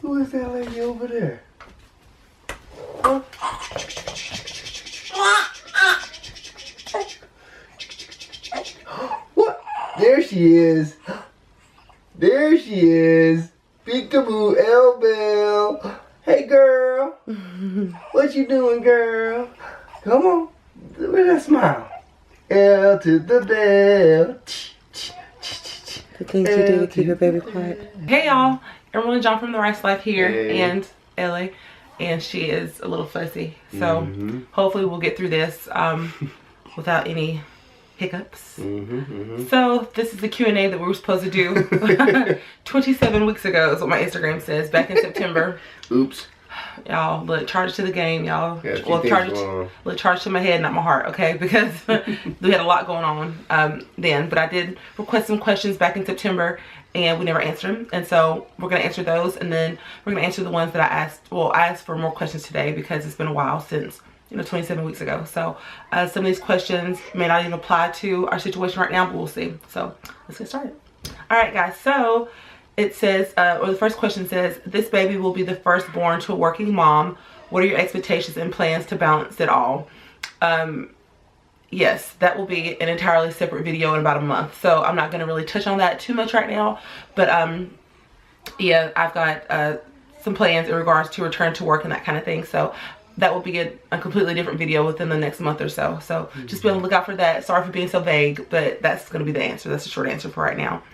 Who is that lady over there? Huh? What? There she is. There she is. Peekaboo, L-Bell. Hey, girl. What you doing, girl? Come on. Look at that smile. L to the bell. The things you do to keep your baby quiet. Hey, y'all. Everyone, John from The Rice Life here. Hey. And Ellie. And she is a little fussy. So hopefully we'll get through this without any hiccups. So this is the Q&A that we were supposed to do 27 weeks ago is what my Instagram says, back in September. Oops. Y'all, look, charge to the game, y'all. Well, charge to my head, not my heart, okay? Because we had a lot going on then. But I did request some questions back in September, and we never answered them. And so we're going to answer those, and then we're going to answer the ones that I asked. Well, I asked for more questions today because it's been a while since, 27 weeks ago. So some of these questions may not even apply to our situation right now, but we'll see. So let's get started. All right, guys. So it says, or the first question says, this baby will be the firstborn to a working mom. What are your expectations and plans to balance it all? Yes, that will be an entirely separate video in about a month. So I'm not going to really touch on that too much right now. But yeah, I've got some plans in regards to return to work and that kind of thing. So that will be a completely different video within the next month or so. So just be on the lookout for that. Sorry for being so vague, but that's going to be the answer. That's the short answer for right now.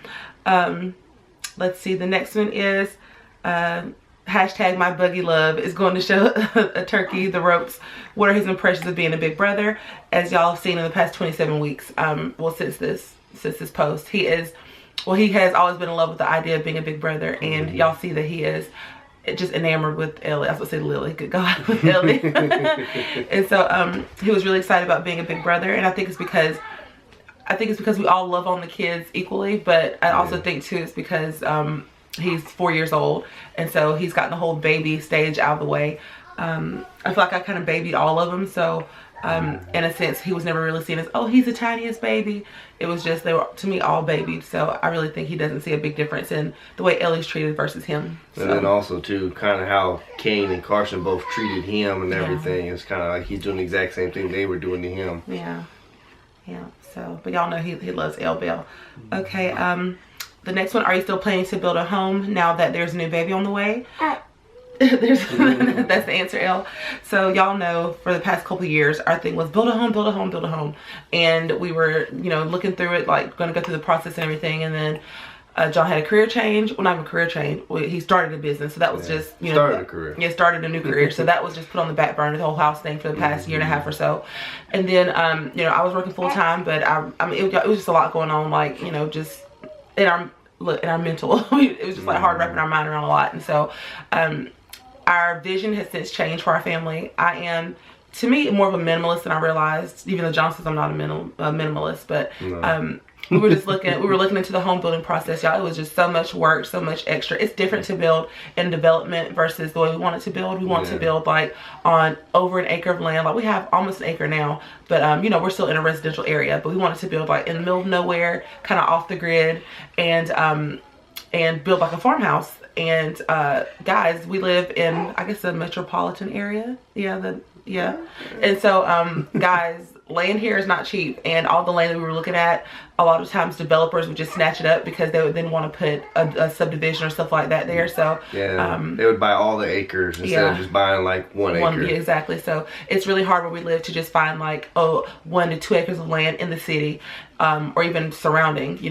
Let's see. The next one is hashtag my buggy love is going to show a turkey the ropes. What are his impressions of being a big brother? As y'all have seen in the past 27 weeks, well, since this post, he has always been in love with the idea of being a big brother, and y'all see that he is just enamored with Ellie. I was gonna say Lily, good God, with Ellie. And so he was really excited about being a big brother, and I think it's because we all love on the kids equally, but I also think too it's because he's 4 years old, and so he's gotten the whole baby stage out of the way. I feel like I kind of babied all of them, so in a sense he was never really seen as, oh, he's the tiniest baby. It was just, they were to me all babied. So I really think he doesn't see a big difference in the way Ellie's treated versus him. So. And then also too, kind of how Kaine and Karsyn both treated him and everything. It's kind of like he's doing the exact same thing they were doing to him. Yeah. So, but y'all know he loves L-Bell. Okay. The next one, are you still planning to build a home now that there's a new baby on the way? That's the answer, L. So y'all know for the past couple of years our thing was build a home, build a home, build a home, and we were looking through it, like going to go through the process and everything. And then John had a career change. Well, not even a career change, he started a business, so that was just started a career. Yeah, started a new career. So that was just put on the back burner, the whole house thing, for the past year and a half or so. And then I was working full time, but I mean it was just a lot going on, like just in our mental it was just like hard wrapping our mind around a lot. And so our vision has since changed for our family. I am, to me, more of a minimalist than I realized, even though John says I'm not a minimalist, but we were looking into the home building process, y'all. It was just so much work, so much extra. It's different to build in development versus the way we wanted to build. We want to build like on over an acre of land. Like we have almost an acre now, but we're still in a residential area, but we wanted to build like in the middle of nowhere, kind of off the grid, and build like a farmhouse. And guys, we live in, I guess, a metropolitan area. And so guys, land here is not cheap, and all the land that we were looking at, a lot of times developers would just snatch it up because they would then want to put a subdivision or stuff like that there. So they would buy all the acres instead of just buying like one acre. Yeah, exactly. So it's really hard where we live to just find like 1 to 2 acres of land in the city, or even surrounding,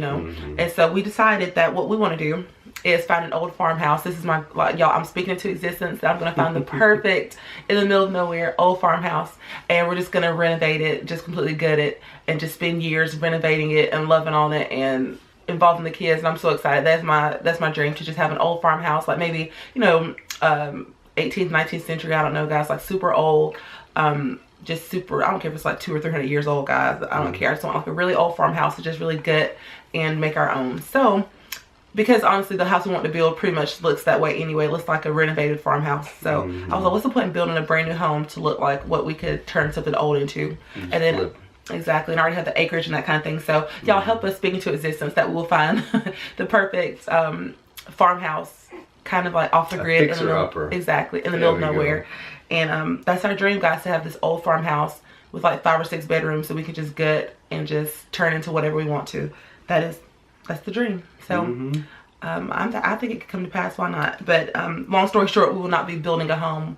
And so we decided that what we want to do is find an old farmhouse. This is my, y'all, I'm speaking into existence. I'm gonna find the perfect, in the middle of nowhere, old farmhouse, and we're just gonna renovate it, just completely gut it, and just spend years renovating it and loving on it and involving the kids. And I'm so excited. That's my dream, to just have an old farmhouse, like maybe 18th, 19th century. I don't know, guys, like super old. Just super, I don't care if it's like 200 or 300 years old, guys. I don't care. I just want like a really old farmhouse to just really gut and make our own. So, because honestly, the house we want to build pretty much looks that way anyway. It looks like a renovated farmhouse. So I was like, what's the point in building a brand new home to look like what we could turn something old into? And then exactly, and I already have the acreage and that kind of thing. So y'all help us speak into existence that we will find the perfect farmhouse kind of like off the grid. In the middle, exactly, in the middle of nowhere. And that's our dream, guys, to have this old farmhouse with like 5 or 6 bedrooms so we could just gut and just turn into whatever we want to. That's the dream. So I think it could come to pass. Why not? But long story short, we will not be building a home.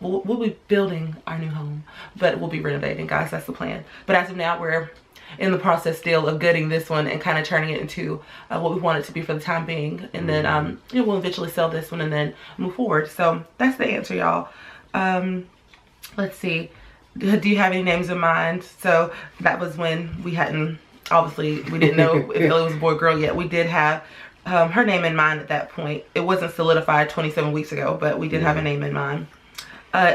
We'll be building our new home, but we'll be renovating, guys. That's the plan. But as of now, we're in the process still of gutting this one and kind of turning it into what we want it to be for the time being. And then you know, we'll eventually sell this one and then move forward. So that's the answer, y'all. Let's see. Do you have any names in mind? So that was when we hadn't, obviously we didn't know if Ellie was a boy or girl yet. We did have her name in mind at that point. It wasn't solidified 27 weeks ago, but we did have a name in mind.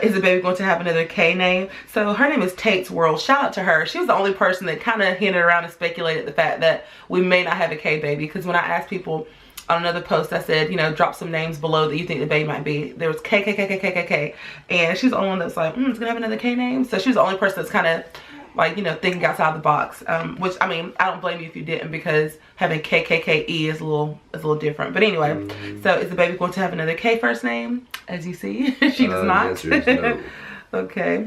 Is the baby going to have another K name? So her name is Tate's World. Shout out to her. She was the only person that kind of hinted around and speculated the fact that we may not have a K baby. Because when I asked people on another post, I said, you know, drop some names below that you think the baby might be. There was K. And she's the only one that's like, it's gonna have another K name. So she was the only person that's kind of like, you know, thinking outside the box. Which, I mean, I don't blame you if you didn't, because having KKKE is a little different. But anyway, so is the baby going to have another K first name? As you see, she does not. No. Okay.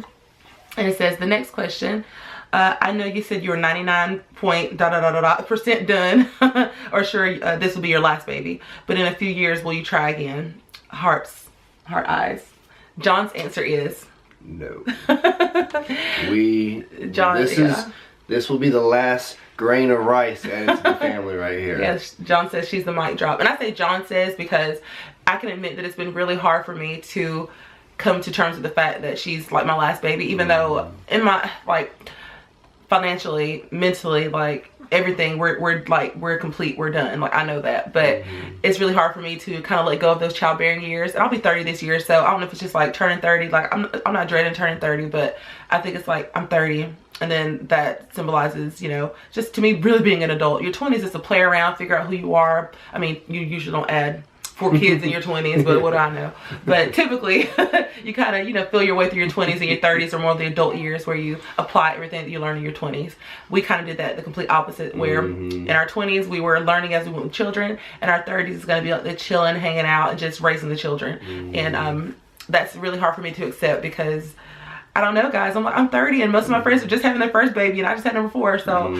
And it says the next question. I know you said you were 99% done, or sure this will be your last baby, but in a few years will you try again? Heart eyes. John's answer is no. This will be the last grain of rice added to the family right here. Yes, John says she's the mic drop. And I say John says because I can admit that it's been really hard for me to come to terms with the fact that she's like my last baby, even though in my, like, financially, mentally, like everything, we're complete, we're done. Like, I know that, but it's really hard for me to kind of let go of those childbearing years. And I'll be 30 this year, so I don't know if it's just like turning 30. Like, I'm not dreading turning 30, but I think it's like I'm 30. And then that symbolizes, you know, just to me really being an adult. Your 20s is to play around, figure out who you are. I mean, you usually don't add 4 kids in your 20s, but what do I know? But typically, you kind of, you know, feel your way through your 20s, and your 30s are more of the adult years where you apply everything that you learn in your 20s. We kind of did that the complete opposite, where in our 20s, we were learning as we went with children, and our 30s is going to be like the chilling, hanging out, and just raising the children. And that's really hard for me to accept because, I don't know, guys, I'm 30 and most of my friends are just having their first baby and I just had number 4. So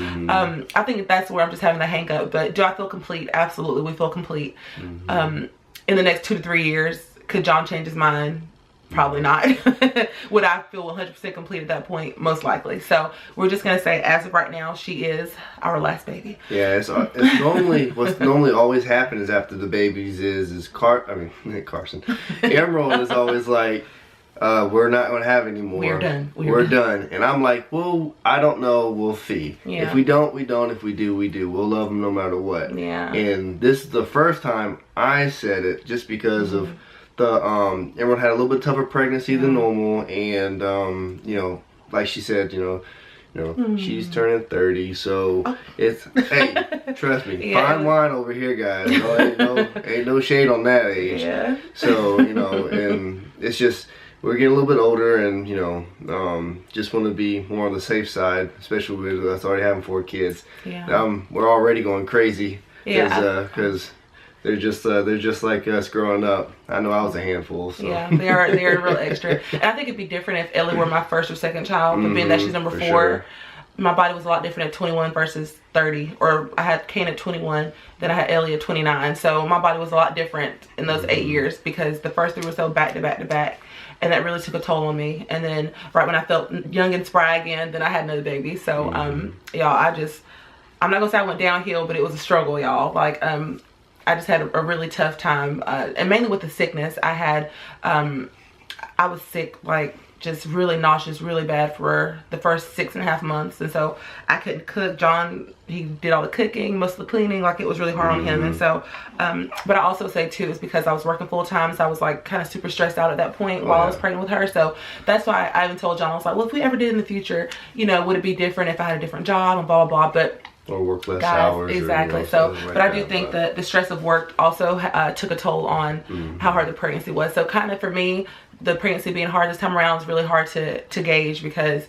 I think that's where I'm just having the hang up. But do I feel complete? Absolutely, we feel complete. In the next 2 to 3 years, could John change his mind? Probably not. Would I feel 100% complete at that point? Most likely. So we're just gonna say, as of right now, she is our last baby. Yeah, it's normally what's normally always happens after the babies is Karsyn. Emerald is always like, we're not gonna have any more. We're done. We're done. And I'm like, well, I don't know. We'll see. Yeah. If we don't, we don't. If we do, we do. We'll love them no matter what. Yeah. And this is the first time I said it, just because of the everyone had a little bit tougher pregnancy than normal, and you know, like she said, you know, she's turning 30, so it's, hey, trust me, fine wine over here, guys. You know, ain't no shade on that age. Yeah. So, you know, and it's just, we're getting a little bit older, and, you know, just want to be more on the safe side, especially with us already having 4 kids. Yeah. We're already going crazy because they're just like us growing up. I know I was a handful. So. Yeah, they're real extra. And I think it'd be different if Ellie were my first or second child, but being that she's number 4, sure. My body was a lot different at 21 versus 30. Or I had Kaine at 21, then I had Ellie at 29. So my body was a lot different in those 8 years because the first 3 were so back to back to back. And that really took a toll on me. And then right when I felt young and spry again, then I had another baby. So y'all, I'm not gonna say I went downhill, but it was a struggle, y'all. Like I just had a really tough time, and mainly with the sickness. I had I was sick, like just really nauseous, really bad for the first 6.5 months, and so I couldn't cook. John, he did all the cooking, most of the cleaning, like it was really hard on him. And so but I also say too, it's because I was working full time, so I was like kind of super stressed out at that point while I was pregnant with her. So that's why I even told John, I was like, well, if we ever did in the future, you know, would it be different if I had a different job and blah blah blah. But or work less hours. Exactly. Or, so, but I do think that the stress of work also took a toll on how hard the pregnancy was. So kind of for me, the pregnancy being hard this time around was really hard to gauge because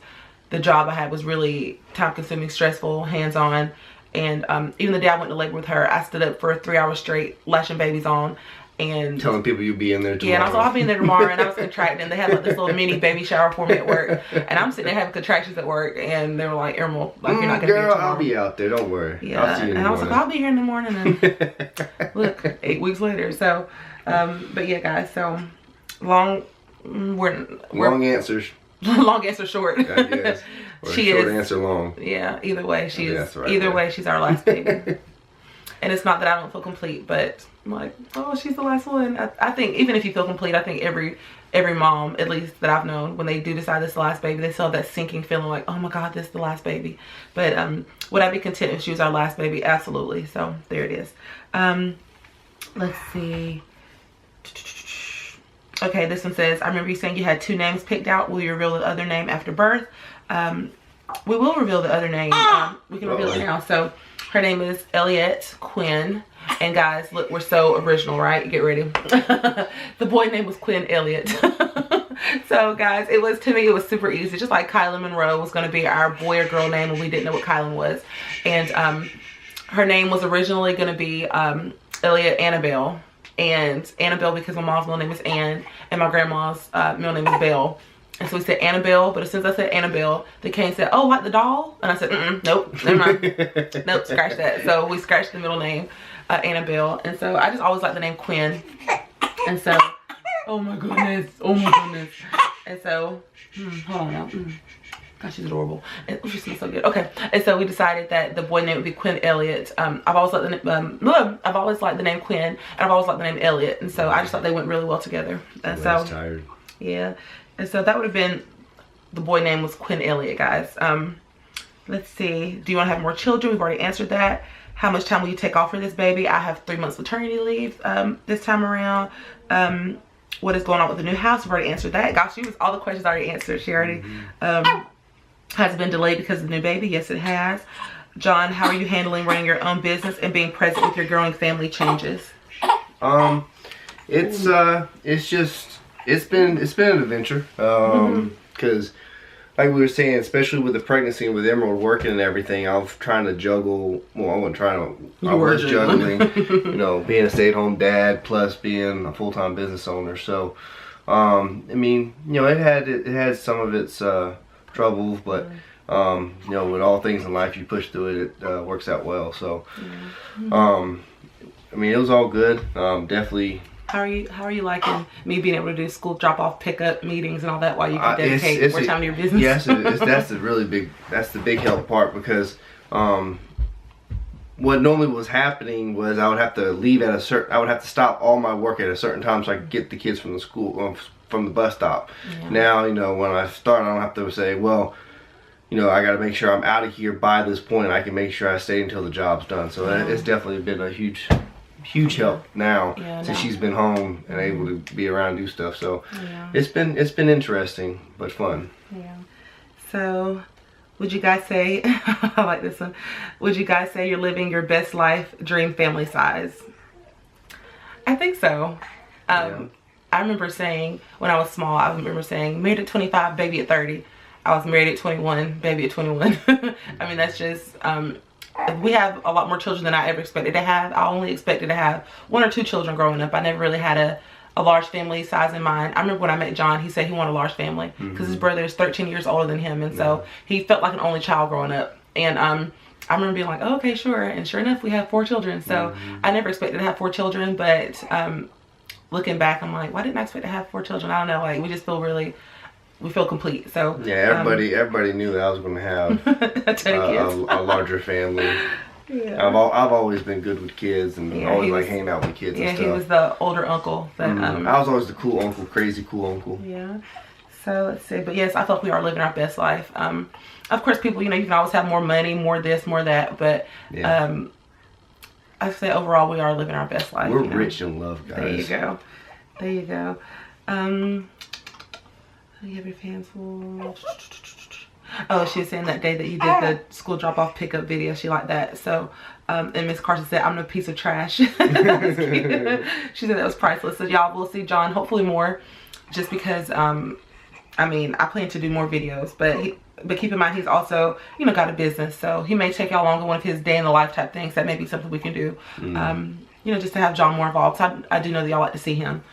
the job I had was really time consuming, stressful, hands-on. And even the day I went to labor with her, I stood up for 3 hours straight, latching babies on. and telling people you'll be in there tomorrow. Yeah, and I was like, I'll be in there tomorrow, and I was contracting. They had like this little mini baby shower for me at work, and I'm sitting there having contractions at work, and they were like, Emerald, like you're not gonna be here tomorrow. I'll be out there, don't worry. Yeah, I'll see you in the and I was morning. like, I'll be here in the morning, and look, 8 weeks later. So, but yeah, guys, so long answers. Long answer short. I guess. Or She short is. Answer long. Yeah, either way, she's right either way. way, she's our last baby. And it's not that I don't feel complete, but I'm like, oh, she's the last one. I think even if you feel complete, I think every mom, at least that I've known, when they do decide this is the last baby, they still have that sinking feeling like, oh my God, this is the last baby. But would I be content if she was our last baby? Absolutely. So there it is. Let's see. Okay, this one says, I remember you saying you had 2 names picked out. Will you reveal the other name after birth? We will reveal the other name. We can reveal it now. So her name is Elliot Quinn. And guys, look, we're so original, right? Get ready. The boy name was Quinn Elliott. So guys, to me, it was super easy. Just like Kylan Monroe was going to be our boy or girl name, and we didn't know what Kylan was. And her name was originally going to be Elliot Annabelle. And Annabelle because my mom's middle name is Ann, and my grandma's middle name is Belle. And so we said Annabelle, but as soon as I said Annabelle, the Kaine said, oh, like the doll? And I said, nope, never mind. Nope, scratch that. So we scratched the middle name, Annabelle. And so I just always liked the name Quinn. And so, oh my goodness. And so, hold on now. God, she's adorable. And she smells so good. Okay. And so we decided that the boy name would be Quinn Elliott. I've always liked the name Quinn, and I've always liked the name Elliott. And so I just thought they went really well together. And so, tired. Yeah. And so that would have been, the boy name was Quinn Elliott, guys. Let's see. Do you want to have more children? We've already answered that. How much time will you take off for this baby? I have 3 months maternity leave this time around. What is going on with the new house? We've already answered that. Gosh, all the questions I already answered. She already has it been delayed because of the new baby? Yes, it has. John, how are you handling running your own business and being present with your growing family changes? It's been an adventure. Because like we were saying, especially with the pregnancy and with Emerald working and everything, I was trying to juggle. Well, I wasn't trying to. I was juggling, you know, being a stay-at-home dad plus being a full-time business owner. So, I mean, you know, it had some of its troubles, but you know, with all things in life, you push through it. It works out well. So, I mean, it was all good. Definitely. How are you liking me being able to do school drop-off, pickup meetings and all that while you can dedicate more time to your business? Yes, that's the big help part, because what normally was happening was I would have to leave at I would have to stop all my work at a certain time so I could get the kids from the school, from the bus stop. Yeah. Now, you know, when I start, I don't have to say, well, you know, I got to make sure I'm out of here by this point. I can make sure I stay until the job's done. So it's definitely been a huge help now, since she's been home and able to be around and do stuff. So it's been interesting but fun. Yeah. So would you guys say I like this one, would you guys say you're living your best life, dream family size? I think so. I remember saying when I was small, I remember saying married at 25, baby at 30. I was married at 21, baby at 21. I mean, that's just we have a lot more children than I ever expected to have. I only expected to have 1 or 2 children growing up. I never really had a large family size in mind. I remember when I met John, he said he wanted a large family because his brother is 13 years older than him, and so he felt like an only child growing up. And I remember being like, oh, okay, sure. And sure enough, we have 4 children. So I never expected to have 4 children, but looking back, I'm like, why didn't I expect to have 4 children? I don't know. Like, we just feel we feel complete. So yeah, everybody knew that I was going to have a larger family. Yeah. I've always been good with kids and always like hanging out with kids and stuff. Yeah, he was the older uncle. That, I was always the cool uncle, crazy cool uncle. Yeah. So let's see. But yes, I feel like we are living our best life. Of course, people, you know, you can always have more money, more this, more that. But I say overall, we are living our best life. We're rich in love, guys. There you go. There you go. You have your fans full. Oh, she was saying that day that you did the school drop-off pickup video, she liked that. So, and Miss Karsyn said, I'm a piece of trash. That was cute. She said that was priceless. So y'all will see John, hopefully more, just because, I mean, I plan to do more videos, but keep in mind, he's also, you know, got a business. So he may take y'all along on one of his day in the life type things. That may be something we can do. you know, just to have John more involved. So I do know that y'all like to see him.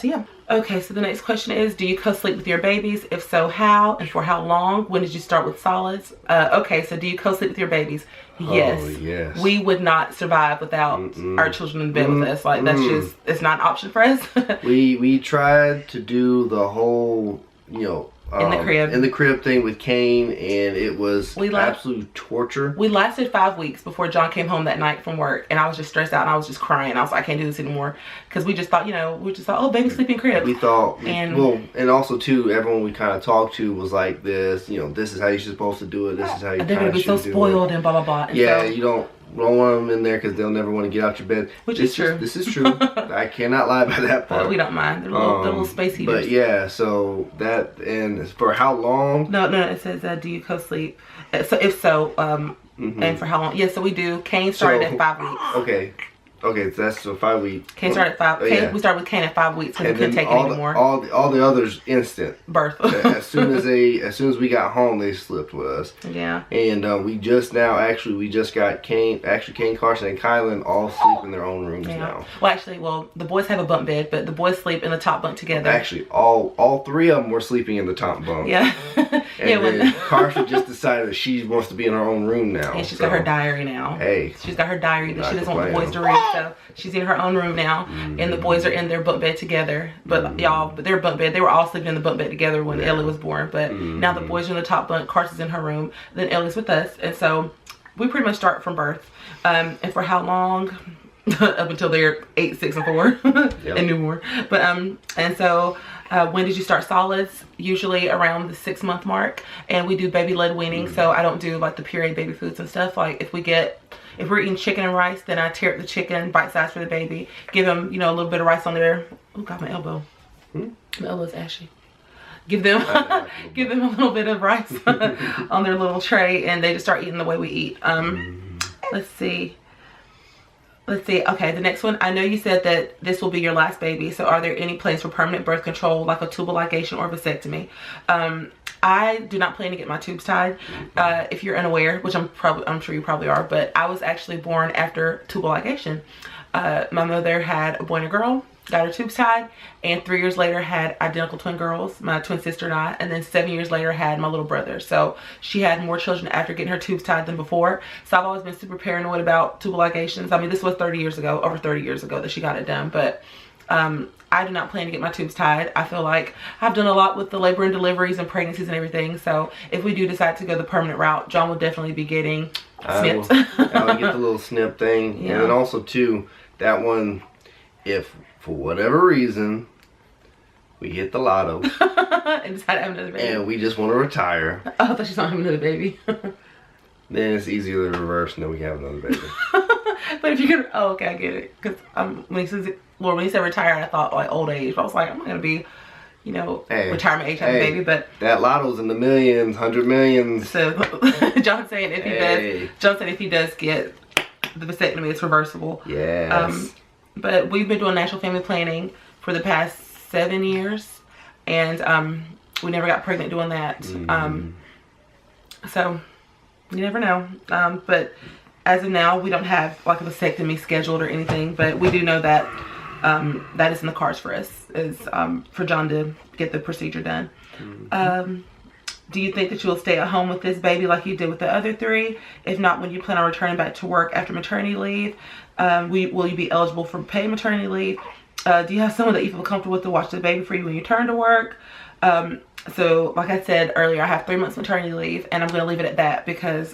So yeah. Okay, so the next question is, do you co-sleep with your babies? If so, how and for how long? When did you start with solids? Okay, so do you co-sleep with your babies? Yes. Oh, yes. We would not survive without our children in bed with us. Like, that's just, it's not an option for us. we tried to do the whole, you know, in the crib thing with Kaine, and it was absolute torture. We lasted 5 weeks before John came home that night from work, and I was just stressed out, and I was just crying. I was like, I can't do this anymore, because we just thought, you know, oh, baby sleeping crib. We thought, and also too, everyone we kind of talked to was like this, you know, this is how you're supposed to do it. This is how you. They're gonna be so spoiled and blah blah blah. And yeah, so, you don't want them in there because they'll never want to get out your bed. Which is true. This is true. I cannot lie by that part. But we don't mind. They're little space heaters. But yeah, so that, and for how long? No. It says, do you co-sleep? So if so, and for how long? Yeah, so we do. Kaine started at 5 weeks. Okay, so that's 5 weeks. Kaine started at 5. We started with Kaine at 5 weeks because we couldn't take it anymore. All the others instant birth. as soon as we got home, they slept with us. Yeah. And we just got Kaine, Karsyn, and Kylan all sleep in their own rooms now. Well, the boys have a bunk bed, but the boys sleep in the top bunk together. Actually, all 3 of them were sleeping in the top bunk. Yeah. And then Karsyn just decided that she wants to be in her own room now. And she's got her diary now. Hey. She's got her diary that she doesn't want the boys to read. So she's in her own room now, and the boys are in their bunk bed together. But their bunk bed, they were all sleeping in the bunk bed together when Ellie was born. But now the boys are in the top bunk, Carson's in her room, then Ellie's with us. And so we pretty much start from birth. And for how long? Up until they're 8, 6, and 4 and no more. But and so when did you start solids? Usually around the 6-month mark, and we do baby-led weaning. So I don't do like the pureed baby foods and stuff. Like if we're eating chicken and rice, then I tear up the chicken bite size for the baby, give them, you know, a little bit of rice on there. Oh God, my elbow. My elbow's ashy. Give them a little bit of rice on their little tray, and they just start eating the way we eat. Let's see. Okay, the next one. I know you said that this will be your last baby, so are there any plans for permanent birth control, like a tubal ligation or vasectomy? I do not plan to get my tubes tied. If you're unaware, which I'm sure you probably are, but I was actually born after tubal ligation. My mother had a boy and a girl, got her tubes tied, and 3 years later had identical twin girls, my twin sister and I, and then 7 years later had my little brother. So she had more children after getting her tubes tied than before. So I've always been super paranoid about tubal ligations. I mean, this was over 30 years ago that she got it done, but I do not plan to get my tubes tied. I feel like I've done a lot with the labor and deliveries and pregnancies and everything. So if we do decide to go the permanent route, John will definitely be getting snipped. I would get the little snip thing. Yeah. And then also too, that one, if for whatever reason we hit the lotto and decide to have another baby, and we just want to retire. Oh, I thought she's not having another baby. Then it's easier to reverse, and then we have another baby. But if you could, oh, okay, I get it. Because when he said retire, I thought like old age. I was like, I'm not gonna be, you know, retirement age having a baby. But that lotto's in the millions, 100 millions. So John saying if he does get the vasectomy, it's reversible. Yes. But we've been doing natural family planning for the past 7 years, and we never got pregnant doing that. So you never know. But as of now, we don't have like a vasectomy scheduled or anything, but we do know that that is in the cards for us, is for John to get the procedure done. Do you think that you will stay at home with this baby like you did with the other 3? If not, when you plan on returning back to work after maternity leave? Will you be eligible for paid maternity leave? Do you have someone that you feel comfortable with to watch the baby for you when you return to work? So like I said earlier, I have 3 months maternity leave, and I'm going to leave it at that because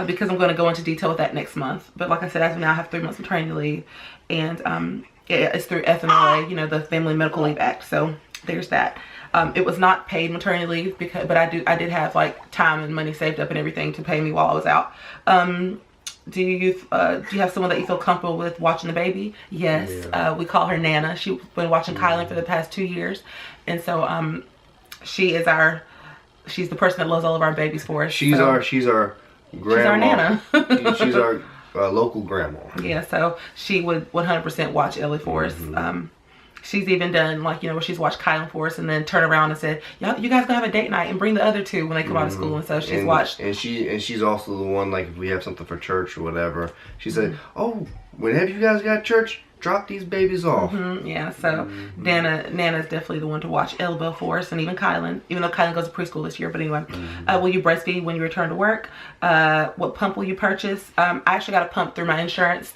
because I'm going to go into detail with that next month. But like I said, as of now, I have 3 months maternity leave, and it's through FMLA, you know, the Family Medical Leave Act. So there's that. It was not paid maternity leave but I did have like time and money saved up and everything to pay me while I was out. Do you have someone that you feel comfortable with watching the baby? Yes. Yeah. We call her Nana. She's been watching Kylan for the past 2 years, and so she's the person that loves all of our babies for us. She's our grandma. She's our Nana. She's our local grandma. Yeah, so she would 100% watch Ellie for us. She's even done like, you know, where she's watched Kylan for us and then turn around and said, "Y'all, you guys gonna have a date night and bring the other two when they come out of school." And so she's watched. And she's also the one, like if we have something for church or whatever, she said, "Oh, whenever you guys got church, drop these babies off." Yeah, so Nana's definitely the one to watch Elbow for us, and even Kylan, even though Kylan goes to preschool this year. But anyway, will you breastfeed when you return to work? What pump will you purchase? I actually got a pump through my insurance.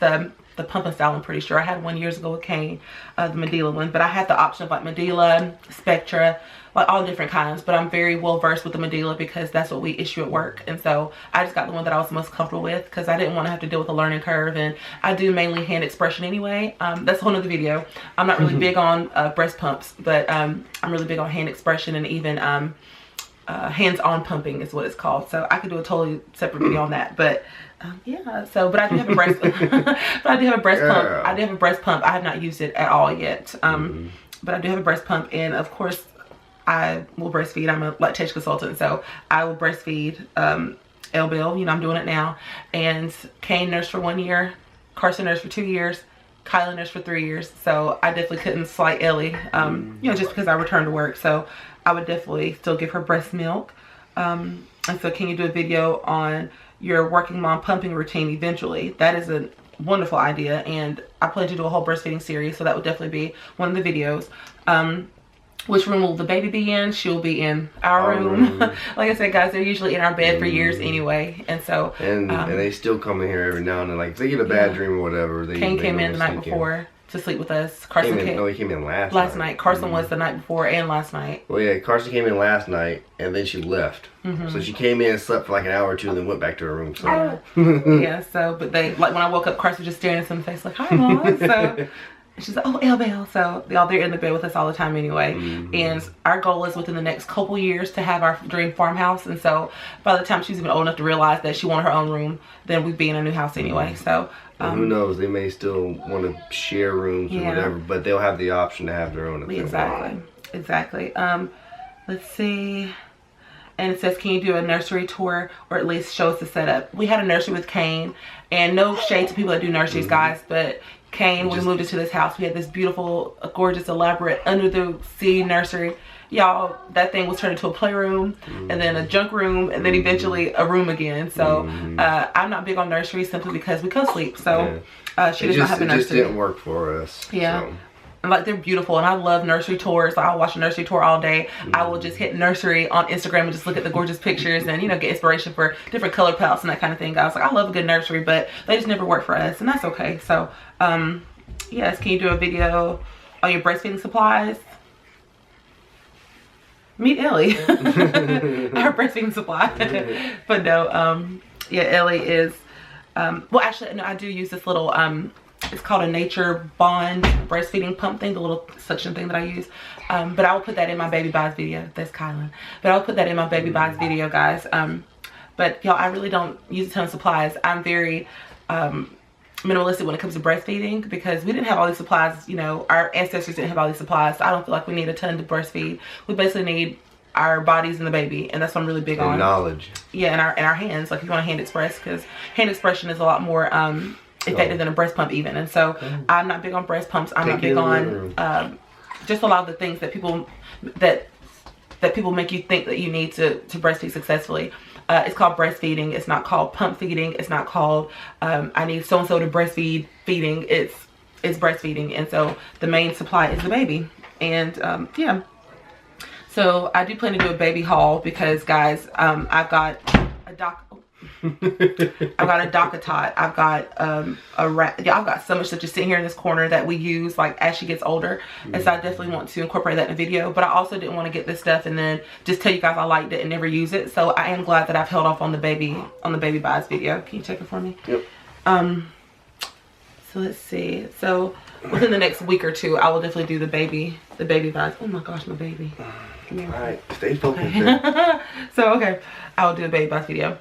The pump and style, I'm pretty sure. I had one years ago with Kaine, the Medela one, but I had the option of like Medela, Spectra, like all different kinds. But I'm very well versed with the Medela because that's what we issue at work. And so I just got the one that I was most comfortable with because I didn't want to have to deal with a learning curve. And I do mainly hand expression anyway. That's a whole nother video. I'm not really big on breast pumps, but I'm really big on hand expression and even hands-on pumping is what it's called. So I could do a totally separate video on that. But yeah, so but I do have a breast but I do have a breast pump. I do have a breast pump. I have not used it at all yet. But I do have a breast pump, and of course I will breastfeed. I'm a lactation consultant, so I will breastfeed Bill, you know, I'm doing it now. And Kaine nursed for 1 year, Karsyn nursed for 2 years, Kylan nursed for 3 years. So I definitely couldn't slight Ellie, you know, just because I returned to work. So I would definitely still give her breast milk. And so can you do a video on your working mom pumping routine eventually? That is a wonderful idea, and I plan to do a whole breastfeeding series, so that would definitely be one of the videos. Which room will the baby be in? She'll be in our room. Like I said, guys, they're usually in our bed for years anyway, and so and they still come in here every now and then. Like if they get a bad dream or whatever, Kaine came in the night before to sleep with us. Karsyn came. No, he came in last night. Karsyn was the night before and last night. Well, yeah, Karsyn came in last night and then she left. So she came in, slept for like an hour or two, and then went back to her room. So. Yeah. So, but they like when I woke up, Karsyn was just staring us in the face like, "Hi, Mom." So. She's like, "Oh, Bell." So they're in the bed with us all the time anyway. And our goal is within the next couple years to have our dream farmhouse. And so by the time she's even old enough to realize that she wanted her own room, then we'd be in a new house anyway. So who knows? They may still want to share rooms or whatever, but they'll have the option to have their own. Exactly. Let's see. And it says, can you do a nursery tour or at least show us the setup? We had a nursery with Kaine, and no shade to people that do nurseries, guys, but Kaine, we moved into this house. We had this beautiful, gorgeous, elaborate, under the sea nursery. Y'all, that thing was turned into a playroom and then a junk room and then eventually a room again. So I'm not big on nurseries simply because we co-sleep. So she does not have a nursery. It just didn't work for us. Yeah. So. And like, they're beautiful, and I love nursery tours. Like, I'll watch a nursery tour all day. I will just hit nursery on Instagram and just look at the gorgeous pictures and, you know, get inspiration for different color palettes and that kind of thing. I was like, I love a good nursery, but they just never work for us, and that's okay. So yes, can you do a video on your breastfeeding supplies? Meet Ellie. Our breastfeeding supply. But no, yeah, Ellie is well, actually no, I do use this little it's called a Nature Bond breastfeeding pump thing, the little suction thing that I use. But I will put that in my baby buys video. That's Kylan. But I'll put that in my baby buys video, guys. But y'all, I really don't use a ton of supplies. I'm very minimalistic when it comes to breastfeeding because we didn't have all these supplies. You know, our ancestors didn't have all these supplies. So I don't feel like we need a ton to breastfeed. We basically need our bodies and the baby, and that's what I'm really big on. Knowledge. Yeah, and our hands. Like, if you want to hand express, because hand expression is a lot more effective than a breast pump even. And so I'm not big on breast pumps. I'm not big on just a lot of the things that people make you think that you need to breastfeed successfully. It's called breastfeeding. It's not called pump feeding. It's not called I need so and so to breastfeed feeding. It's breastfeeding. And so the main supply is the baby. And yeah. So I do plan to do a baby haul because, guys, I've got a I've got a DockATot. I've got I've got so much stuff just sitting here in this corner that we use like as she gets older, and so I definitely want to incorporate that in a video. But I also didn't want to get this stuff and then just tell you guys I liked it and never use it. So I am glad that I've held off on the baby buys video. Can you check it for me? Yep. So let's see. So within the next week or two, I will definitely do the baby buys. Oh my gosh, my baby. Come here. All right, stay focused. Okay. So okay, I will do a baby buys video.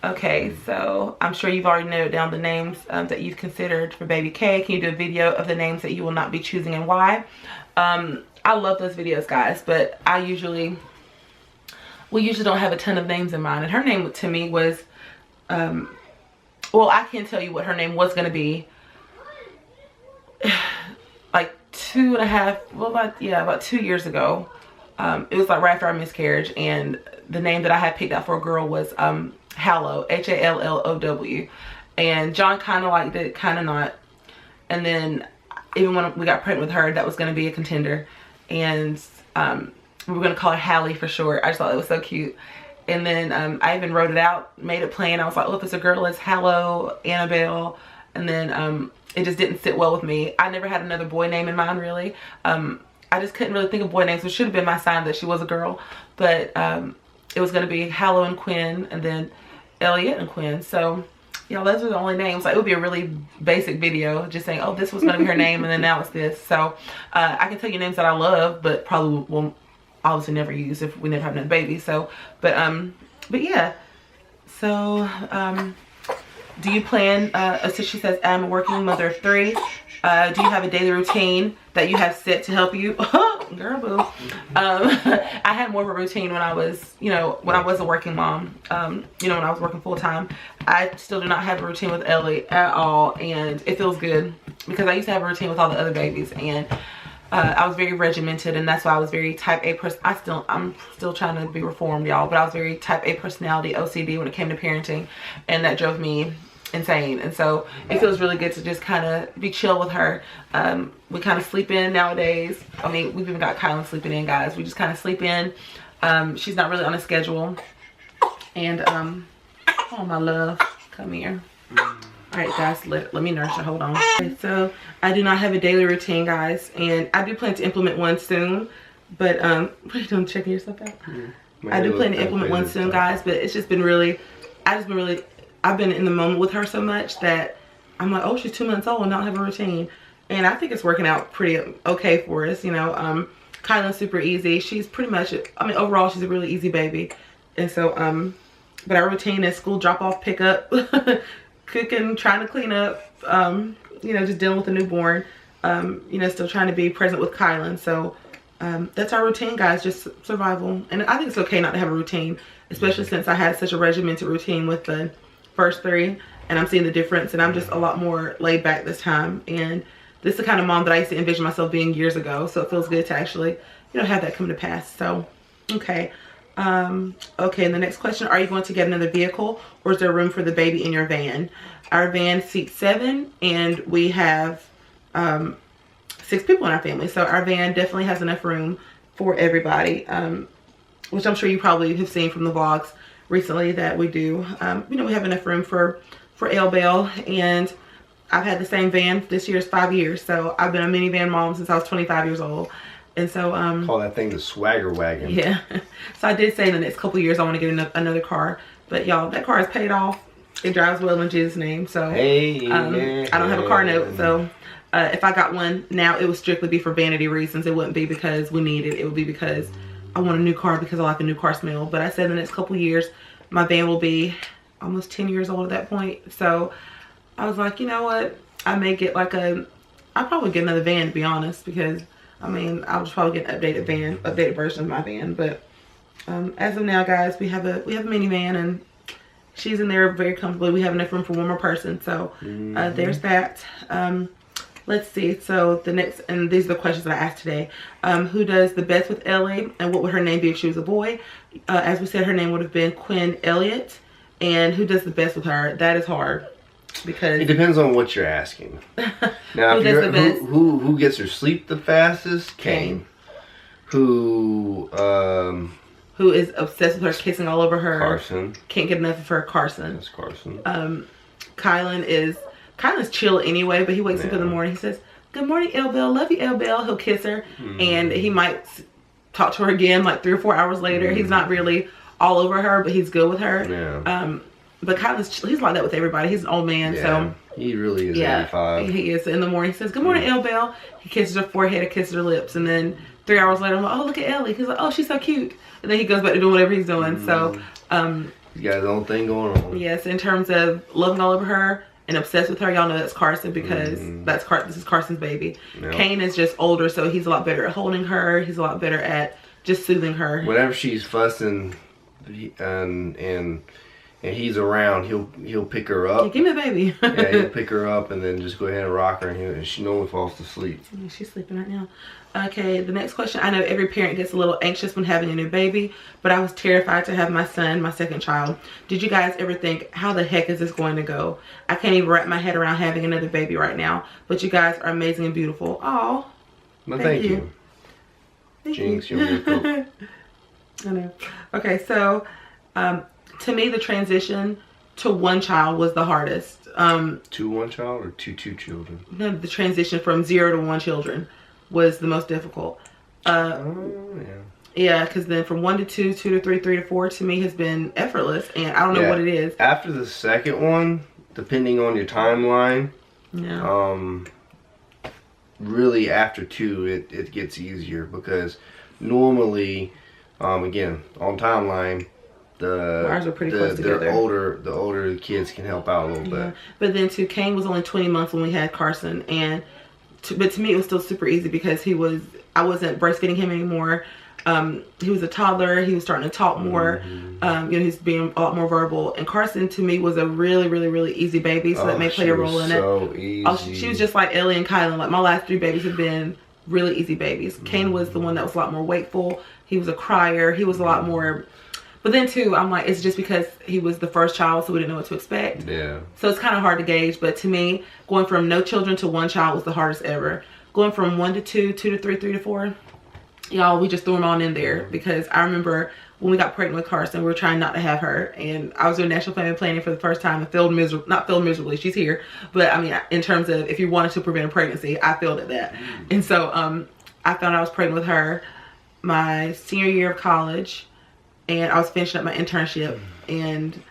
Okay, so I'm sure you've already noted down the names that you've considered for baby K. Can you do a video of the names that you will not be choosing and why? I love those videos, guys, but we usually don't have a ton of names in mind. And her name to me was, well, I can't tell you what her name was going to be. Like about 2 years ago. It was like right after our miscarriage, and the name that I had picked out for a girl was Hallow, Hallow. And John kind of liked it, kind of not. And then even when we got pregnant with her, that was going to be a contender. And we were going to call her Hallie for short. I just thought it was so cute. And then I even wrote it out, made it plain. I was like, oh, if it's a girl, it's Hallow, Annabelle. And then it just didn't sit well with me. I never had another boy name in mind, really. I just couldn't really think of boy names. It should have been my sign that she was a girl. But it was going to be Hallow and Quinn, and then Elliot and Quinn. So, you know, those are the only names. Like, it would be a really basic video just saying, oh, this was going to be her name, and then now it's this. So I can tell you names that I love, but probably won't obviously never use if we never have another baby. So, but yeah. So, do you plan, so she says, I'm a working mother of 3. Do you have a daily routine that you have set to help you? Girl, boo. I had more of a routine when I was, you know, when I was a working mom. You know, when I was working full time. I still do not have a routine with Ellie at all, and it feels good because I used to have a routine with all the other babies, and I was very regimented, and that's why I was very type A person. I'm still trying to be reformed, y'all, but I was very type A personality, OCD when it came to parenting, and that drove me insane. And so it feels really good to just kind of be chill with her. We kind of sleep in nowadays. I mean, we've even got Kylan sleeping in, guys. We just kind of sleep in. She's not really on a schedule. And oh my love, come here. All right, guys, let me nurse her. Hold on. Okay, so I do not have a daily routine, guys, and I do plan to implement one soon. But what are you doing, checking yourself out? I do plan to implement one soon, guys, but it's just been really, I've been in the moment with her so much that I'm like, oh, she's 2 months old and not have a routine. And I think it's working out pretty okay for us, you know. Kylan's super easy. She's pretty much, I mean, overall, she's a really easy baby. And so, but our routine is school drop-off, pick-up, cooking, trying to clean up, you know, just dealing with a newborn, you know, still trying to be present with Kylan. So that's our routine, guys, just survival. And I think it's okay not to have a routine, especially since I had such a regimented routine with the first 3, and I'm seeing the difference, and I'm just a lot more laid back this time. And this is the kind of mom that I used to envision myself being years ago, so it feels good to actually, you know, have that come to pass. So okay. Okay, and the next question, are you going to get another vehicle, or is there room for the baby in your van? Our van seats 7, and we have 6 people in our family, so our van definitely has enough room for everybody, which I'm sure you probably have seen from the vlogs recently that we do. You know, we have enough room for Belle, and I've had the same van. This year's 5 years, so I've been a minivan mom since I was 25 years old. And so call that thing the swagger wagon. Yeah. So I did say in the next couple of years I want to get another car, but y'all, that car is paid off. It drives well in Jesus' name. So I don't have a car note, so if I got one now, it would strictly be for vanity reasons. It wouldn't be because we need it. It would be because I want a new car, because I like a new car smell. But I said in the next couple of years my van will be almost 10 years old at that point. So I was like, you know what, I may get like I'll probably get another van, to be honest, because I mean, I'll just probably get an updated version of my van. But as of now, guys, we have a minivan, and she's in there very comfortably. We have enough room for one more person. So there's that. Let's see. So the next, and these are the questions that I asked today. Who does the best with Ellie, and what would her name be if she was a boy? As we said, her name would have been Quinn Elliott. And who does the best with her? That is hard, because it depends on what you're asking. Now, who gets her sleep the fastest? Kaine. Who is obsessed with her, kissing all over her? Karsyn. Can't get enough of her? Karsyn. That's Karsyn. Kylan's chill anyway, but he wakes up in the morning. He says, "Good morning, Belle. Love you, Belle." He'll kiss her, and he might talk to her again like 3 or 4 hours later. He's not really all over her, but he's good with her. Yeah. But he's like that with everybody. He's an old man, so he really is. 85. He is. In the morning, he says, "Good morning, Belle." He kisses her forehead, and kisses her lips, and then 3 hours later, I'm like, "Oh, look at Ellie." He's like, "Oh, she's so cute," and then he goes back to doing whatever he's doing. So, he's got his own thing going on. Yes, in terms of loving all over her and obsessed with her, y'all know that's Karsyn, because this is Karsyn's baby. Yep. Kaine is just older, so he's a lot better at holding her. He's a lot better at just soothing her. Whenever she's fussing and and he's around, he'll pick her up. Yeah, give me the baby. Yeah, he'll pick her up and then just go ahead and rock her, and she normally falls to sleep. Yeah, she's sleeping right now. Okay, the next question. I know every parent gets a little anxious when having a new baby, but I was terrified to have my son, my second child. Did you guys ever think, how the heck is this going to go? I can't even wrap my head around having another baby right now, but you guys are amazing and beautiful. Oh, well, thank you. Jinx, you're welcome. I know. Okay, so to me, the transition to one child was the hardest. To one child or to two children? No, the transition from 0 to 1 children was the most difficult. Yeah. Yeah, because then from 1 to 2, 2 to 3, 3 to 4 to me has been effortless, and I don't know what it is. After the second one, depending on your timeline, really after 2 it gets easier, because normally, again, on timeline, ours are pretty close together. The older kids can help out a little bit. But then too, Kaine was only 20 months when we had Karsyn, and but to me it was still super easy because I wasn't breastfeeding him anymore. He was a toddler. He was starting to talk more. You know, he's being a lot more verbal. And Karsyn to me was a really, really, really easy baby, so that may play a role in it. Easy. She was just like Ellie and Kylan. Like my last 3 babies have been really easy babies. Kaine was the one that was a lot more wakeful. He was a crier. He was a lot more. But then too, I'm like, it's just because he was the first child, so we didn't know what to expect. Yeah. So it's kind of hard to gauge. But to me, going from no children to 1 child was the hardest ever. Going from 1 to 2, 2 to 3, 3 to 4, y'all, we just threw them on in there, because I remember when we got pregnant with Karsyn, we were trying not to have her, and I was doing national family planning for the first time and failed miserably. She's here, but I mean, in terms of if you wanted to prevent a pregnancy, I failed at that. And so I found I was pregnant with her my senior year of college, and I was finishing up my internship, and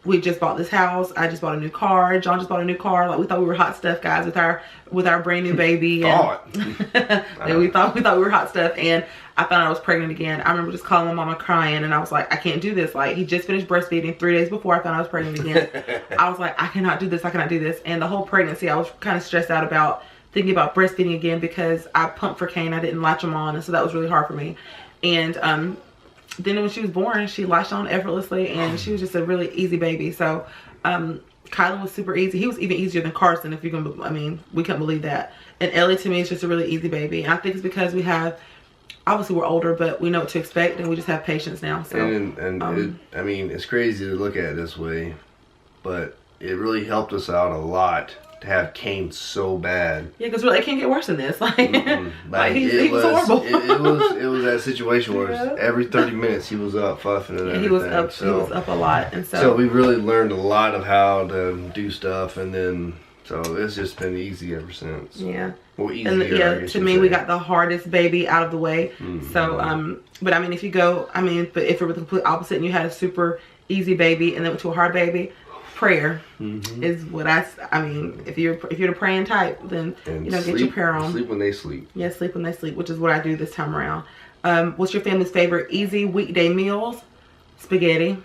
we just bought this house. I just bought a new car. John just bought a new car. Like, we thought we were hot stuff, guys, with our brand new baby. And we thought we were hot stuff, and I found out I was pregnant again. I remember just calling my mama crying, and I was like, I can't do this. Like, he just finished breastfeeding 3 days before I found out I was pregnant again. I was like, I cannot do this. I cannot do this. And the whole pregnancy, I was kind of stressed out about thinking about breastfeeding again, because I pumped for Kaine. I didn't latch him on, and so that was really hard for me. And then when she was born, she latched on effortlessly, and she was just a really easy baby. So Kylan was super easy. He was even easier than Karsyn, if you can, I mean, we couldn't believe that. And Ellie, to me, is just a really easy baby. And I think it's because we have, obviously we're older, but we know what to expect, and we just have patience now. So I mean, it's crazy to look at it this way, but it really helped us out a lot to have Kaine so bad. Yeah, because really, it can't get worse than this. Like, like he was horrible. it was that situation where every 30 minutes he was up fussing and everything. He was up a lot, and so we really learned a lot of how to do stuff, and then so it's just been easy ever since. Yeah. Well, easier, and yeah, to me, we got the hardest baby out of the way. So but I mean, if you go, I mean, but if it was the complete opposite and you had a super easy baby and then went to a hard baby, prayer is what I mean, if you're the praying type, then and get your prayer on. Sleep when they sleep. Yeah, sleep when they sleep, which is what I do this time around. What's your family's favorite easy weekday meals? Spaghetti.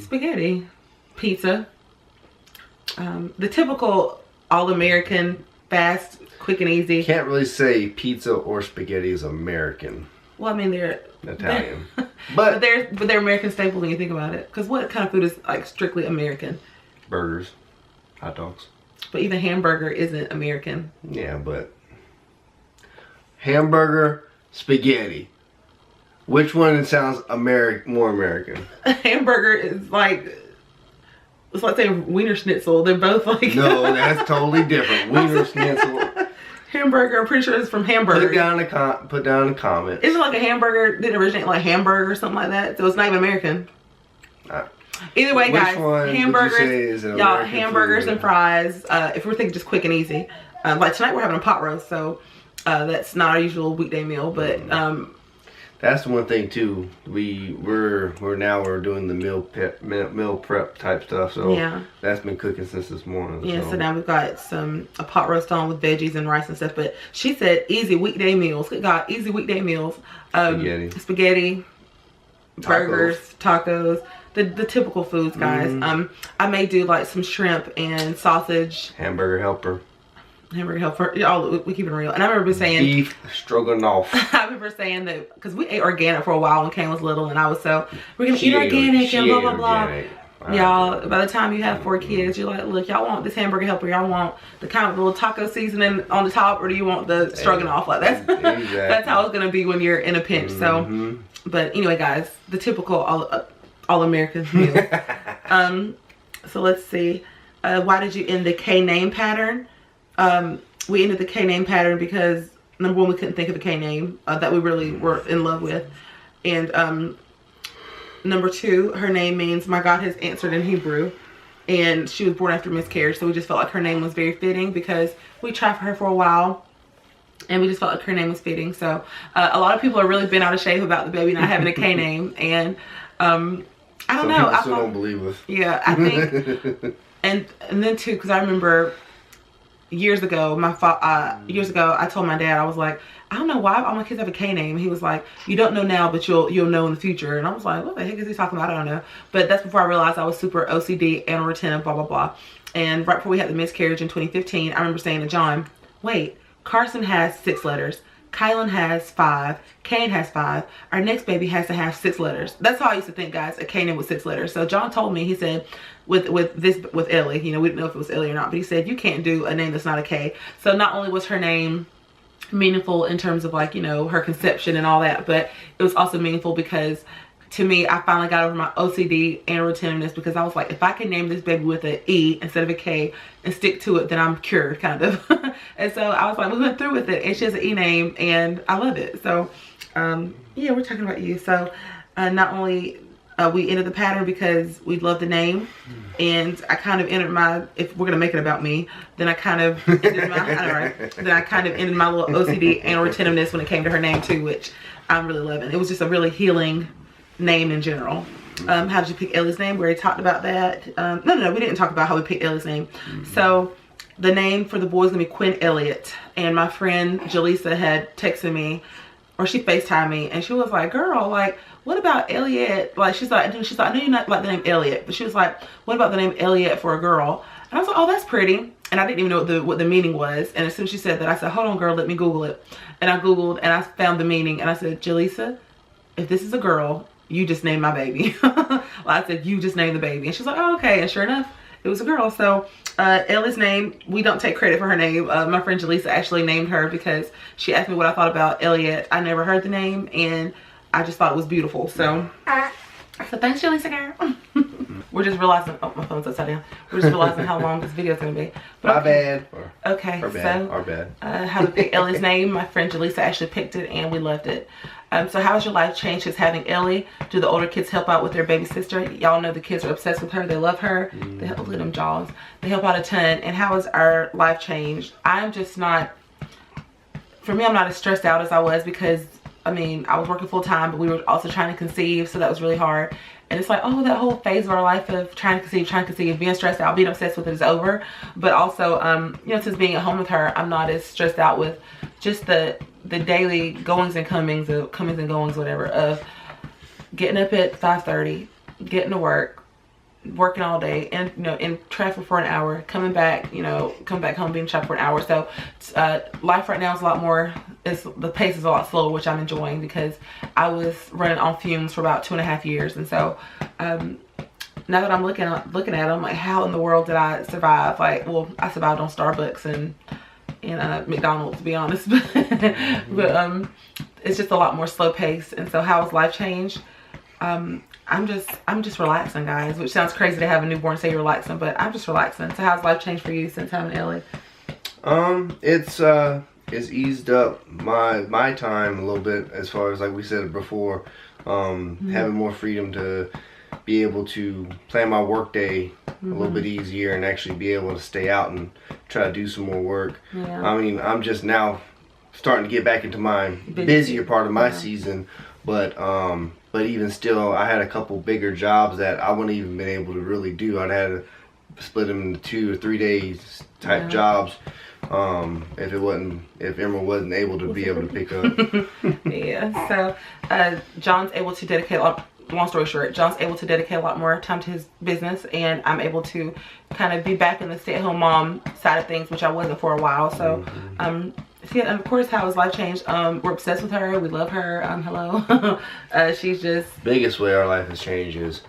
Spaghetti. Pizza. The typical all-American, fast, quick and easy. Can't really say pizza or spaghetti is American. Well, I mean, they're Italian. but they're American staples when you think about it. Because what kind of food is like strictly American? Burgers, hot dogs. But even hamburger isn't American. Yeah, but hamburger, spaghetti. Which one sounds more American? Hamburger is like, it's like saying Wiener Schnitzel. They're both like. No, that's totally different. Wiener Schnitzel. Hamburger, I'm pretty sure it's from hamburger. Put down in the comments. Isn't it like a hamburger? Didn't originate like hamburger or something like that? So it's not even American. Either way, guys, hamburgers, y'all, hamburgers and fries. If we're thinking just quick and easy, like tonight we're having a pot roast, so that's not our usual weekday meal, but that's the one thing too. We're doing the meal prep type stuff. So yeah, that's been cooking since this morning. Yeah, so now we've got a pot roast on with veggies and rice and stuff. But she said easy weekday meals. Good God, easy weekday meals. Spaghetti, burgers, tacos. The typical foods, guys. I may do like some shrimp and sausage. Hamburger helper. hamburger helper. Y'all, we keep it real. And I remember saying beef stroganoff. I remember saying that because we ate organic for a while when Kaine was little, and I was so we're gonna eat organic and blah blah blah. Y'all, by the time you have 4 kids, you're like, look, y'all want this hamburger helper, y'all want the kind of little taco seasoning on the top, or do you want the stroganoff? Like that's exactly. That's how it's gonna be when you're in a pinch. So, but anyway, guys, the typical all American meal. So let's see. Why did you end the K name pattern? We ended the K name pattern because number one, we couldn't think of a K name that we really were in love with, and number two, her name means my God has answered in Hebrew, and she was born after miscarriage, so we just felt like her name was very fitting because we tried for her for a while, and we just felt like her name was fitting. So a lot of people are really bent out of shape about the baby not having a K name, and I don't know. I still don't believe us. Yeah, I think, and then too, because I remember years ago, I told my dad, I was like, I don't know why all my kids have a K name. He was like, you don't know now, but you'll know in the future. And I was like, what the heck is he talking about? I don't know. But that's before I realized I was super OCD and retentive, blah, blah, blah. And right before we had the miscarriage in 2015, I remember saying to John, wait, Karsyn has 6 letters. Kylan has 5. Kaine has 5. Our next baby has to have 6 letters. That's how I used to think, guys, a K name with 6 letters. So John told me, he said, with Ellie, you know, we didn't know if it was Ellie or not, but he said, you can't do a name that's not a K. So not only was her name meaningful in terms of like, you know, her conception and all that, but it was also meaningful because to me, I finally got over my OCD and retentiveness, because I was like, if I can name this baby with an E instead of a K and stick to it, then I'm cured, kind of. And so I was like, we went through with it, and she has an E name and I love it. So yeah, we're talking about you. So not only we ended the pattern because we love the name, and I kind of ended my, if we're gonna make it about me, then I kind of ended my, I know, right? Then I kind of ended my little OCD and retentiveness when it came to her name too, which I'm really loving. It was just a really healing name in general. How did you pick Ellie's name? We already talked about that. No, we didn't talk about how we picked Ellie's name. So the name for the boy is gonna be Quinn Elliott, and my friend Jaleesa had texted me, or she FaceTimed me, and she was like, girl, like, what about Elliot? Like, she's like, I know you're not like the name Elliot, but she was like, what about the name Elliot for a girl? And I was like, oh, that's pretty. And I didn't even know what the meaning was. And as soon as she said that, I said, hold on, girl, let me Google it. And I Googled and I found the meaning, and I said, Jaleesa, if this is a girl, you just named my baby. Well, I said, you just named the baby. And she's like, oh, okay. And sure enough, it was a girl. So Ellie's name, we don't take credit for her name. My friend Jaleesa actually named her because she asked me what I thought about Elliot. I never heard the name, and I just thought it was beautiful. So thanks, Jaleesa girl. We're just realizing, oh, my phone's upside down. We're just realizing how long this video is going to be. But My bad. Okay, our bad. So our bad. how to pick Ellie's name. My friend Jaleesa actually picked it, and we loved it. So how has your life changed since having Ellie? Do the older kids help out with their baby sister? Y'all know the kids are obsessed with her. They love her. They help, look at them jaws. They help out a ton. And how has our life changed? I'm just not, for me, I'm not as stressed out as I was, because I mean, I was working full time, but we were also trying to conceive, so that was really hard. And it's like, oh, that whole phase of our life of trying to conceive, being stressed out, being obsessed with it is over. But also, you know, since being at home with her, I'm not as stressed out with just the daily goings and comings and goings, whatever, of getting up at 5:30, getting to work, working all day, and you know, in traffic for an hour, coming back, you know, come back home, being trapped for an hour. So life right now is a lot more, the pace is a lot slower, which I'm enjoying, because I was running on fumes for about 2.5 years. And so now that I'm looking at it, I'm like, how in the world did I survive? Like, well, I survived on Starbucks and McDonald's, to be honest. But it's just a lot more slow pace. And so how has life changed? I'm just relaxing, guys, which sounds crazy to have a newborn say you're relaxing, but I'm just relaxing. So how's life changed for you since having Ellie? It's eased up my time a little bit, as far as, like we said before, having more freedom to be able to plan my work day a little bit easier, and actually be able to stay out and try to do some more work. Yeah. I mean, I'm just now starting to get back into my busier part of my season, but even still, I had a couple bigger jobs that I wouldn't even been able to really do. I'd had to split them into 2 or 3 days type jobs. If Emma wasn't able to be able to pick up. Yeah, so John's able to dedicate long story short, John's able to dedicate a lot more time to his business, and I'm able to kind of be back in the stay-at-home mom side of things, which I wasn't for a while. So yeah, and of course, how his life changed. We're obsessed with her. We love her. Hello. She's just biggest way our life has changed is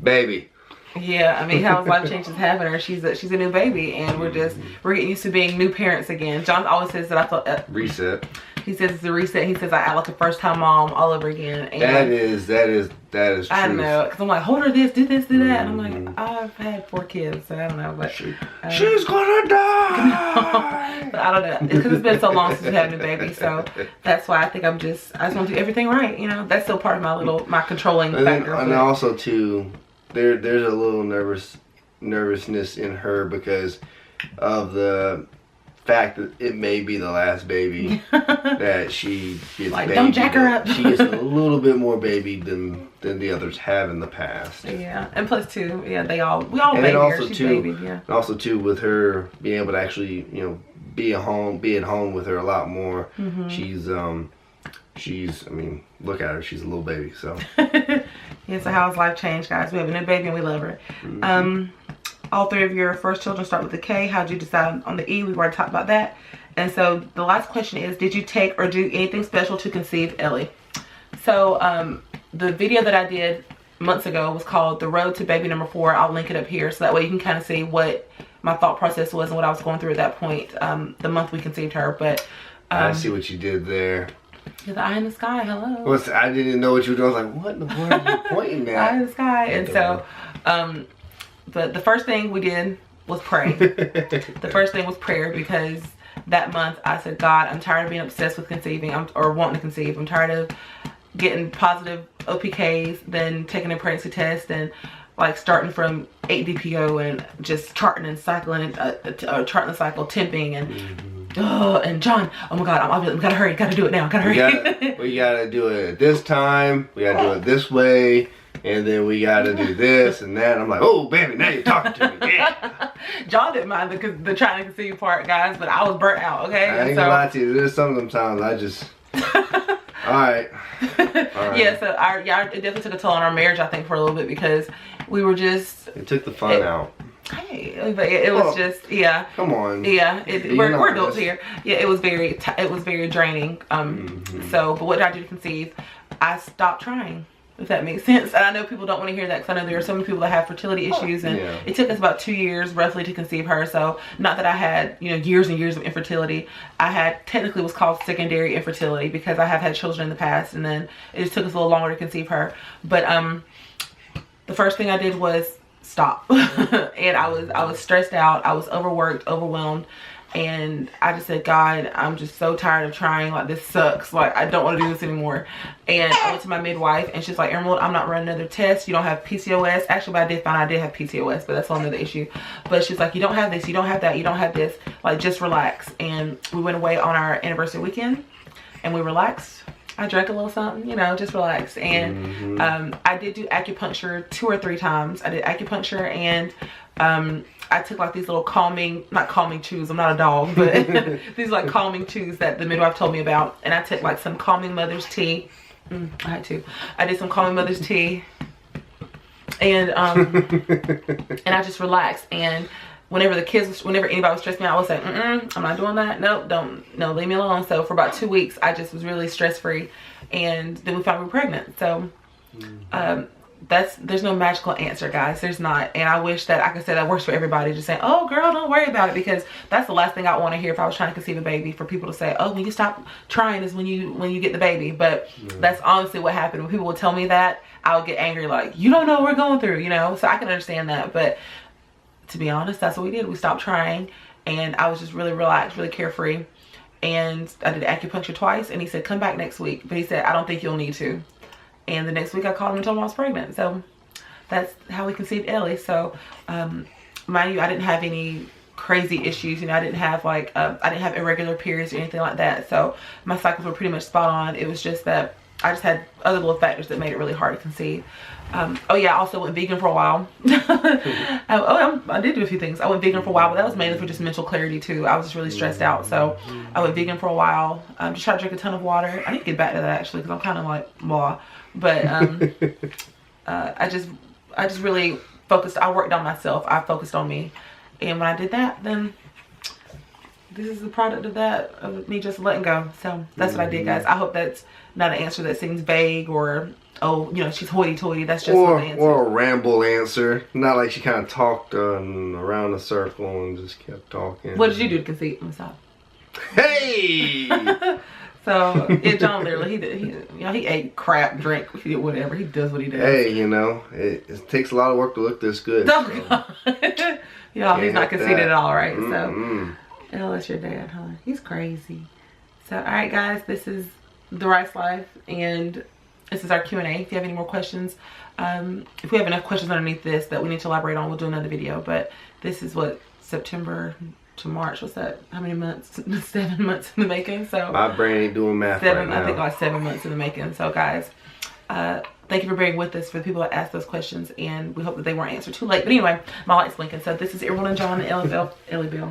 baby. Yeah, I mean, how his life change is having her. She's a new baby, and we're getting used to being new parents again. John always says that I felt reset. He says it's a reset. He says I act like a first time mom all over again. And that is true. I don't know, because I'm like, hold her this, do that, and I'm like, I've had 4 kids, so I don't know, but she's gonna die. But I don't know, because it's been so long since we had a new baby, so that's why I think I just want to do everything right. You know, that's still part of my controlling factor. And also too, there's a little nervousness in her because of the fact that it may be the last baby that she gets. Like, don't jack her up. She gets a little bit more baby than the others have in the past. Yeah, and plus too, yeah, we all and baby also her. She's too, baby, yeah. And also too, with her being able to actually, you know, be at home with her a lot more. She's I mean, look at her, she's a little baby. So yeah. So how's life changed, guys? We have a new baby and we love her. All 3 of your first children start with a K. How'd you decide on the E? We've already talked about that. And so the last question is, did you take or do anything special to conceive Ellie? So the video that I did months ago was called The Road to Baby Number 4. I'll link it up here, so that way you can kind of see what my thought process was and what I was going through at that point, the month we conceived her. But I see what you did there. The eye in the sky, hello. I didn't know what you were doing. I was like, what in the world are you pointing at? Eye in the sky. And so but the first thing we did was pray. The first thing was prayer, because that month I said, God, I'm tired of being obsessed with conceiving or wanting to conceive. I'm tired of getting positive OPKs, then taking a pregnancy test, and like starting from 8 DPO and just charting and cycling, charting the cycle, temping, and and John, oh my God, we gotta hurry, gotta do it now, gotta hurry. We gotta do it at this time, we gotta do it this way, and then we gotta do this and that. I'm like, oh baby, now you're talking to me. Yeah. John didn't mind the trying to conceive part, guys, but I was burnt out, okay? I ain't gonna lie to you, there's sometimes I just Alright. Yeah, so it definitely took a toll on our marriage, I think, for a little bit, because we were just... It took the fun out. Hey, but it was just, yeah. Come on. Yeah, we're adults here. Yeah, it was very draining. So, but what did I do to conceive? I stopped trying, if that makes sense. And I know people don't want to hear that, because I know there are so many people that have fertility issues, and it took us about 2 years roughly to conceive her. So not that I had, you know, years and years of infertility. I had, technically what's called secondary infertility, because I have had children in the past, and then it just took us a little longer to conceive her. But the first thing I did was stop. And I was stressed out, I was overworked, overwhelmed, and I just said, God, I'm just so tired of trying, like this sucks, like I don't want to do this anymore. And I went to my midwife, and she's like, Emerald, I'm not running another test, you don't have PCOS. Actually, but I did find I did have PCOS, but that's another issue. But she's like, you don't have this, you don't have that, you don't have this, like just relax. And we went away on our anniversary weekend, and we relaxed. I drank a little something, you know, just relax. And I did do acupuncture 2 or 3 times. I did acupuncture, and I took like these little calming, not calming chews, I'm not a dog, but these like calming chews that the midwife told me about. And I took like some calming mother's tea. I had to. I did some calming mother's tea, and and I just relaxed. And whenever anybody was stressing me out, I would say, I'm not doing that. Nope, no, leave me alone. So for about 2 weeks, I just was really stress-free, and then we found we were pregnant. So there's no magical answer, guys. There's not. And I wish that I could say that works for everybody, just saying, oh girl, don't worry about it, because that's the last thing I want to hear if I was trying to conceive a baby, for people to say, oh, when you stop trying is when you get the baby. But that's honestly what happened. When people would tell me that, I would get angry, like, you don't know what we're going through, you know. So I can understand that, but to be honest, that's what we did. We stopped trying, and I was just really relaxed, really carefree. And I did acupuncture twice, and he said, come back next week. But he said, I don't think you'll need to. And the next week I called him and told him I was pregnant. So that's how we conceived Ellie. So mind you, I didn't have any crazy issues. You know, I didn't have like, I didn't have irregular periods or anything like that. So my cycles were pretty much spot on. It was just that I just had other little factors that made it really hard to conceive. Oh yeah, I also went vegan for a while. I did do a few things. I went vegan for a while, but that was mainly for just mental clarity too. I was just really stressed out, so I went vegan for a while. Just try to drink a ton of water. I need to get back to that actually, because I'm kind of like blah. But I just really focused. I worked on myself. I focused on me, and when I did that, then this is the product of that, of me just letting go. So that's what I did, guys. I hope that's not an answer that seems vague or, oh, you know, she's hoity-toity. That's just what the answer. Or a ramble answer. Not like she kind of talked around a circle and just kept talking. What did you do to conceive? Let me stop. Hey! So, yeah, John literally, you know, he ate crap, drank, he did whatever. He does what he does. Hey, you know, it takes a lot of work to look this good. Oh, so. God. Y'all, he's not conceited at all, right? Mm-mm. So, oh, that's your dad, huh? He's crazy. So, all right, guys, this is The Rice Life, and this is our Q&A. If you have any more questions, if we have enough questions underneath this that we need to elaborate on, we'll do another video. But this is what, September to March, what's that? How many months? 7 months in the making. So my brain ain't doing math right now. I think like 7 months in the making. So guys, thank you for bearing with us for the people that asked those questions, and we hope that they weren't answered too late. But anyway, my light's blinking. So this is Erin and John and Ellie Bell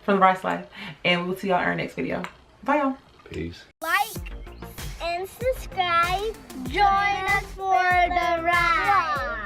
from The Rice Life, and we'll see y'all in our next video. Bye, y'all. Peace. Like and subscribe. Join us for the ride.